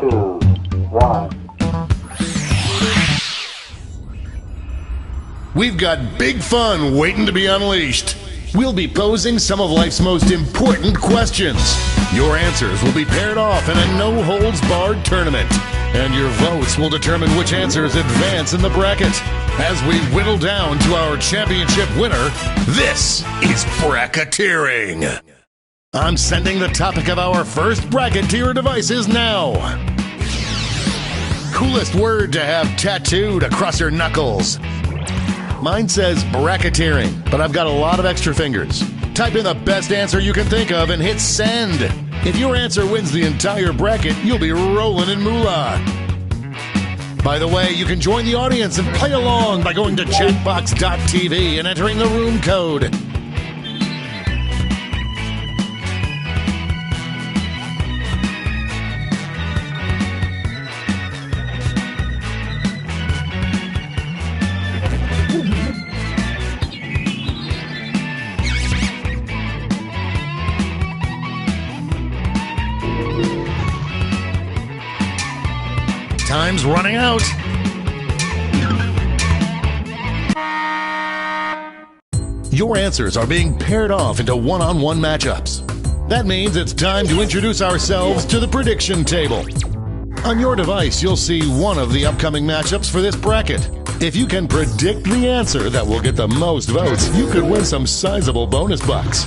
2, 1. We've got big fun waiting to be unleashed. We'll be posing some of life's most important questions. Your answers will be paired off in a no-holds-barred tournament. And your votes will determine which answers advance in the bracket. As we whittle down to our championship winner, this is bracketeering. I'm sending the topic of our first bracket to your devices now. Coolest word to have tattooed across your knuckles. Mine says bracketeering, but I've got a lot of extra fingers. Type in the best answer you can think of and hit send. If your answer wins the entire bracket, you'll be rolling in moolah. By the way, you can join the audience and play along by going to chatbox.tv and entering the room code. Time's running out. Your answers are being paired off into one-on-one matchups. That means it's time to introduce ourselves to the prediction table. On your device, you'll see one of the upcoming matchups for this bracket. If you can predict the answer that will get the most votes, you could win some sizable bonus bucks.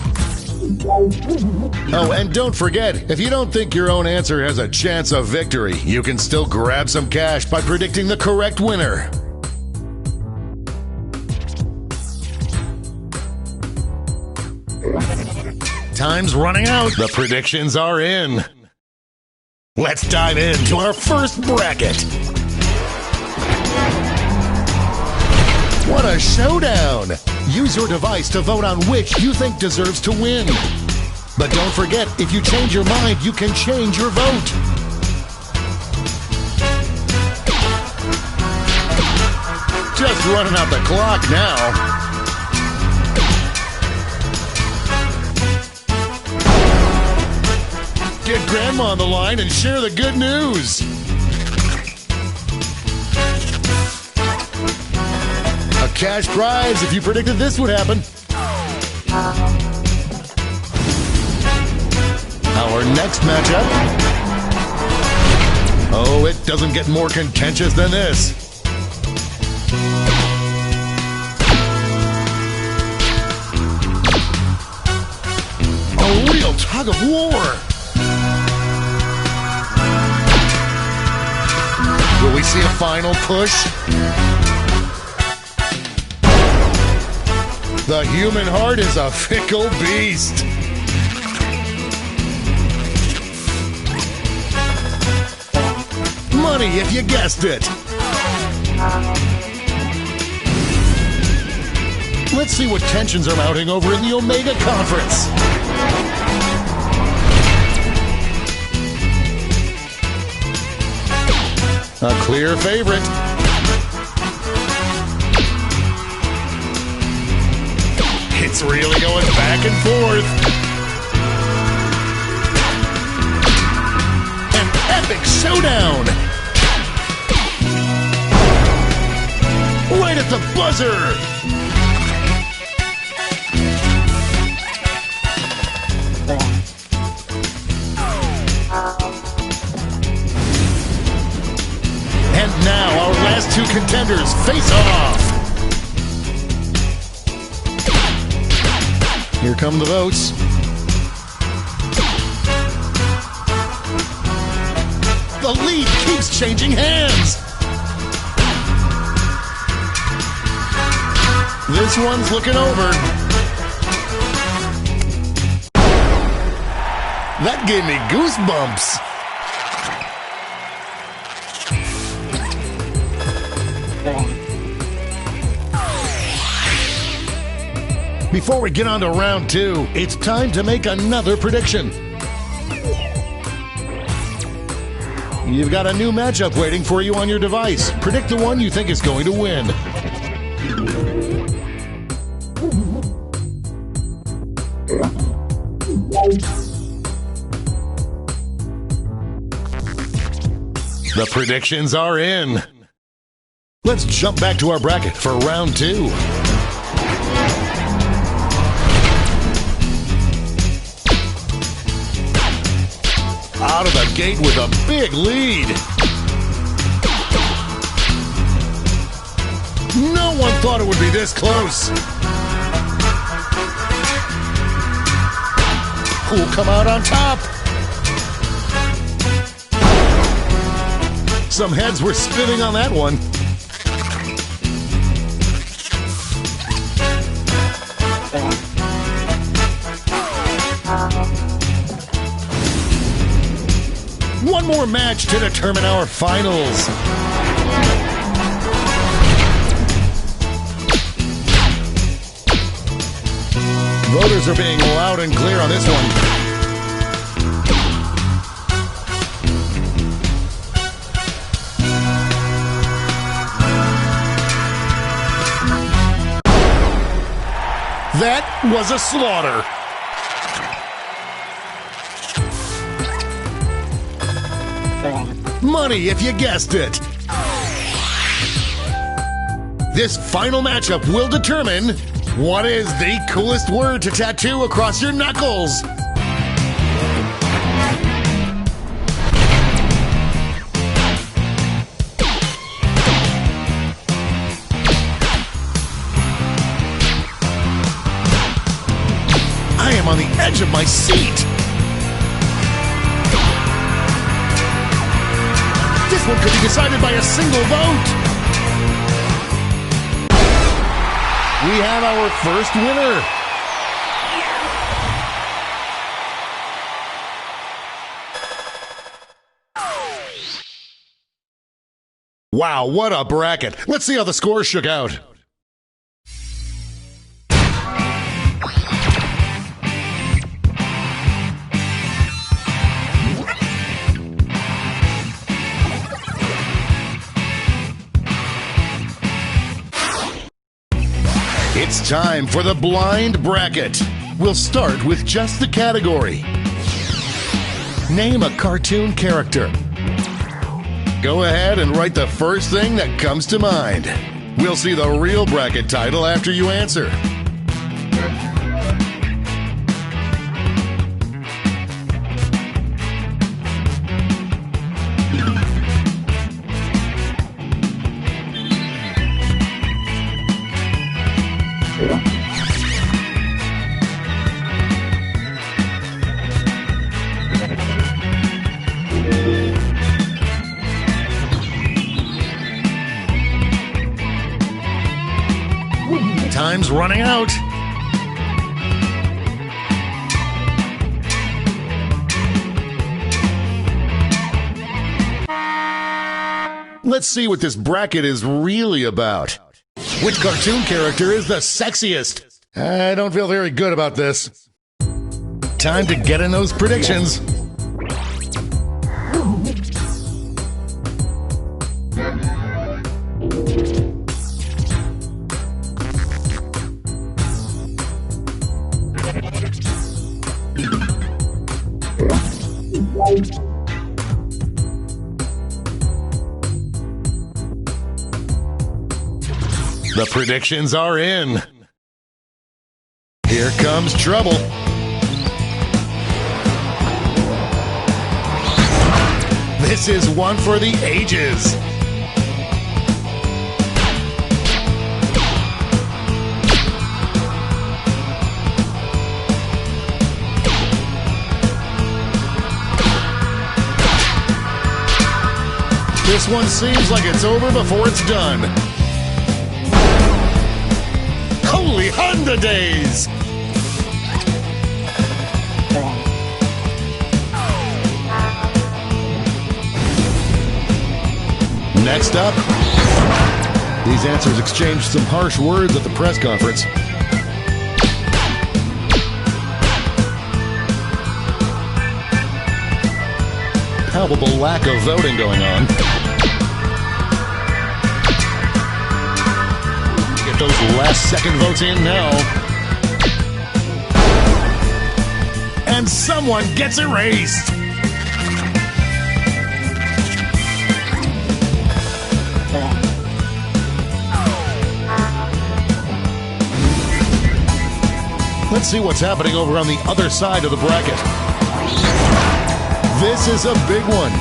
Oh, and don't forget, if you don't think your own answer has a chance of victory, you can still grab some cash by predicting the correct winner. Time's running out. The predictions are in. Let's dive into our first bracket. What a showdown! Use your device to vote on which you think deserves to win. But don't forget, if you change your mind, you can change your vote. Just running out the clock now. Get Grandma on the line and share the good news. A cash prize if you predicted this would happen. Our next matchup. Oh, it doesn't get more contentious than this. A real tug of war. Will we see a final push? The human heart is a fickle beast. Money if you guessed it. Let's see what tensions are mounting over in the Omega Conference. A clear favorite. It's really going back and forth. An epic showdown. Right at the buzzer. And now our last two contenders face off. Here come the votes. The lead keeps changing hands. This one's looking over. That gave me goosebumps. Before we get on to round two, it's time to make another prediction. You've got a new matchup waiting for you on your device. Predict the one you think is going to win. The predictions are in. Let's jump back to our bracket for round 2. Out of the gate with a big lead. No one thought it would be this close. Who'll come out on top? Some heads were spinning on that one. One more match to determine our finals. Voters are being loud and clear on this one. That was a slaughter. Money if you guessed it. This final matchup will determine what is the coolest word to tattoo across your knuckles. I am on the edge of my seat. This one could be decided by a single vote. We have our first winner. Wow, what a bracket. Let's see how the scores shook out. It's time for the blind bracket. We'll start with just the category. Name a cartoon character. Go ahead and write the first thing that comes to mind. We'll see the real bracket title after you answer. Time's running out. Let's see what this bracket is really about. Which cartoon character is the sexiest? I don't feel very good about this. Time to get in those predictions. The predictions are in. Here comes trouble. This is one for the ages. This one seems like it's over before it's done. Holy Honda days! Next up, these answers exchanged some harsh words at the press conference. Palpable lack of voting going on. Get those last second votes in now. And someone gets erased. Let's see what's happening over on the other side of the bracket. This is a big one.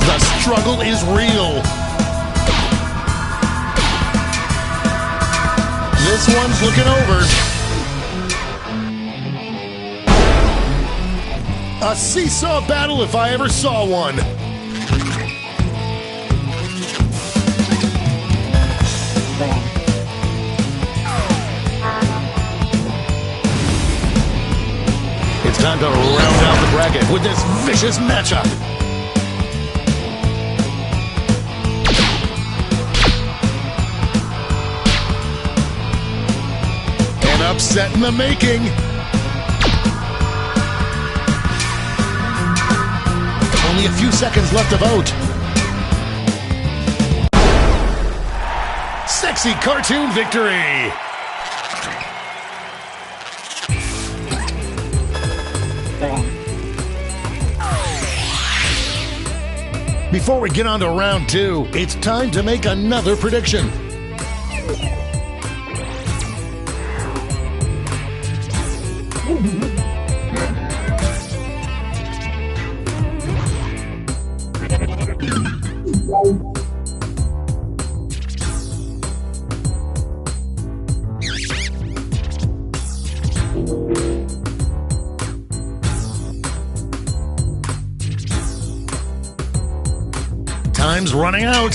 The struggle is real. This one's looking over. A seesaw battle if I ever saw one. It's time to round out the bracket with this vicious matchup. An upset in the making. Only a few seconds left to vote. Sexy cartoon victory! Before we get on to round 2, it's time to make another prediction. Time's running out.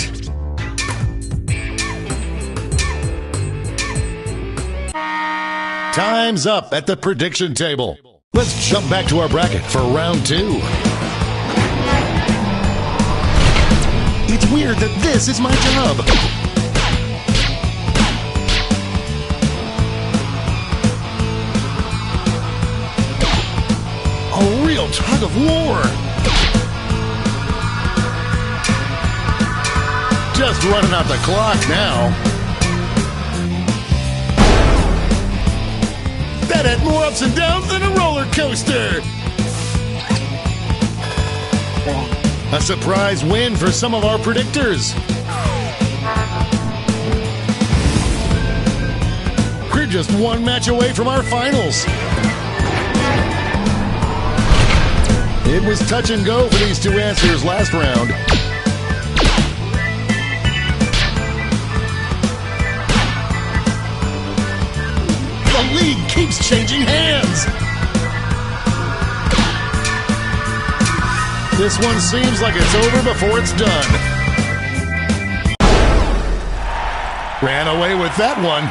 Time's up at the prediction table. Let's jump back to our bracket for round 2. It's weird that this is my job. A real tug of war. Just running out the clock now. That had more ups and downs than a roller coaster. A surprise win for some of our predictors. We're just one match away from our finals. It was touch and go for these two answers last round. The league keeps changing hands. This one seems like it's over before it's done. Ran away with that one.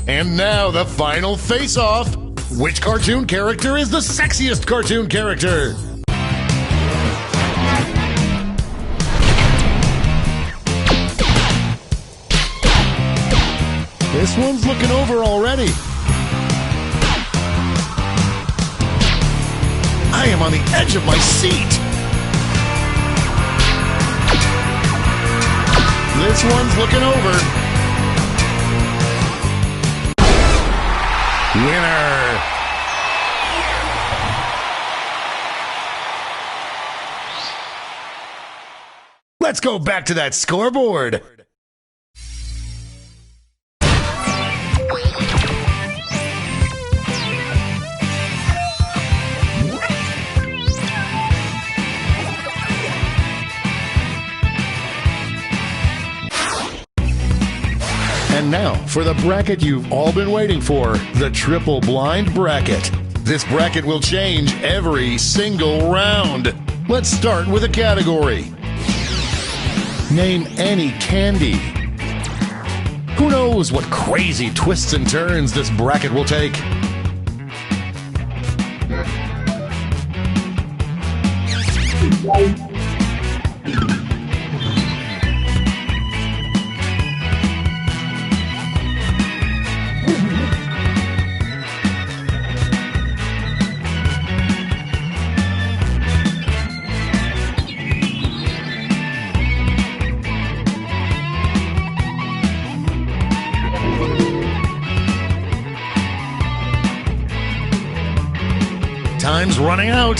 And now the final face-off. Which cartoon character is the sexiest cartoon character? This one's looking over already. I am on the edge of my seat. This one's looking over. Winner! Let's go back to that scoreboard. And now, for the bracket you've all been waiting for, the triple blind bracket. This bracket will change every single round. Let's start with a category. Name any candy. Who knows what crazy twists and turns this bracket will take? Time's running out.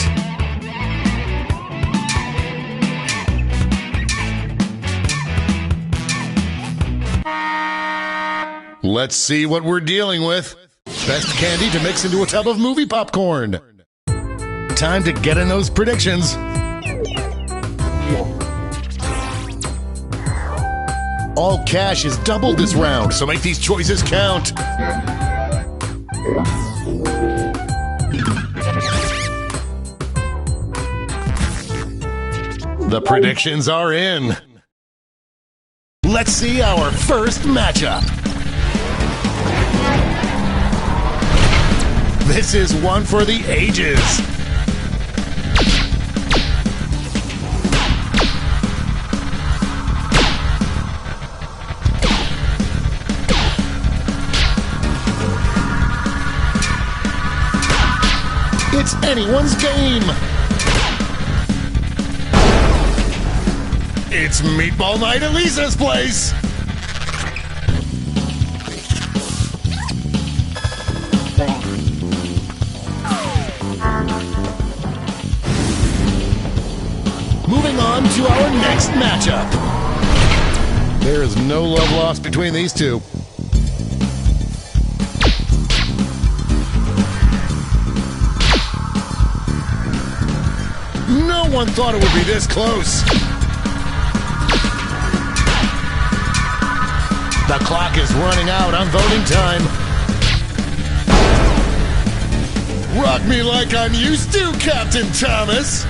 Let's see what we're dealing with. Best candy to mix into a tub of movie popcorn. Time to get in those predictions. All cash is doubled this round, so make these choices count. The predictions are in. Let's see our first matchup. This is one for the ages. It's anyone's game. It's Meatball Night at Lisa's place. Moving on to our next matchup. There is no love lost between these two. No one thought it would be this close. The clock is running out on voting time. Rock me like I'm used to, Captain Thomas.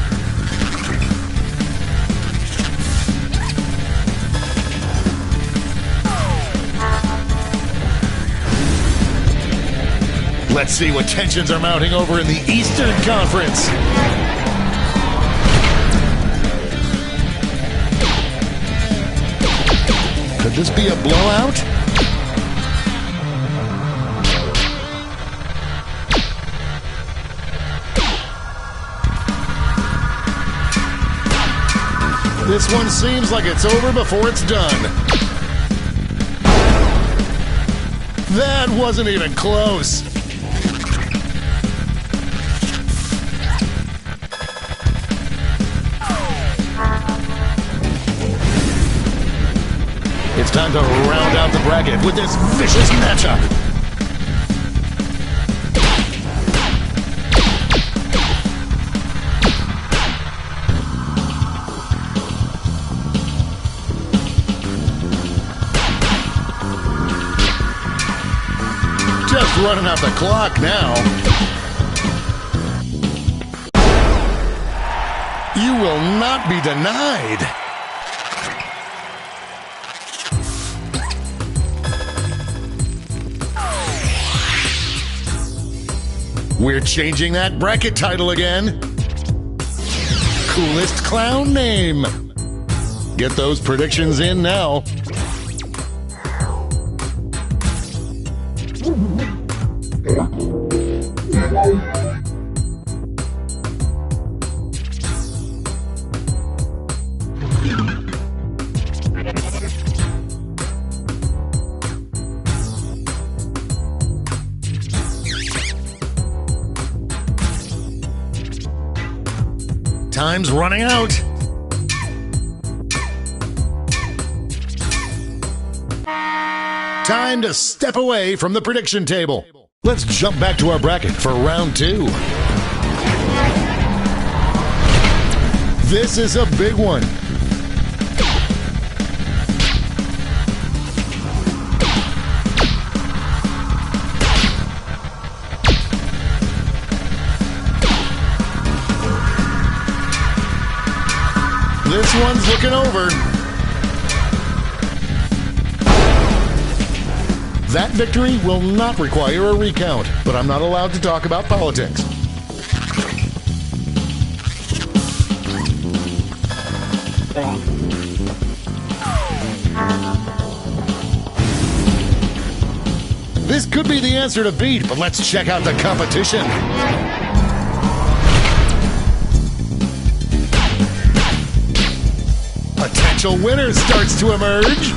Let's see what tensions are mounting over in the Eastern Conference. Could this be a blowout? This one seems like it's over before it's done. That wasn't even close. It's time to round out the bracket with this vicious matchup. Just running out the clock now. You will not be denied. We're changing that bracket title again. Coolest clown name. Get those predictions in now. Time's running out. Time to step away from the prediction table. Let's jump back to our bracket for round 2. This is a big one. This one's looking over. That victory will not require a recount, but I'm not allowed to talk about politics. This could be the answer to beat, but let's check out the competition. Potential winner starts to emerge.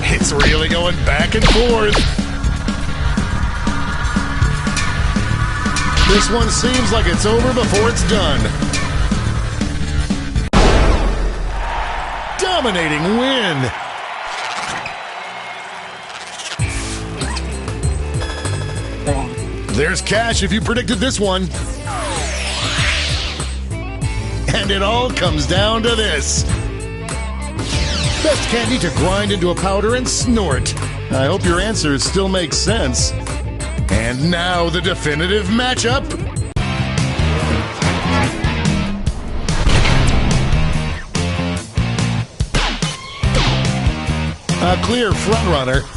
It's really going back and forth. This one seems like it's over before it's done. Dominating win. There's cash if you predicted this one. And it all comes down to this. Best candy to grind into a powder and snort. I hope your answers still make sense. And now the definitive matchup. A clear frontrunner.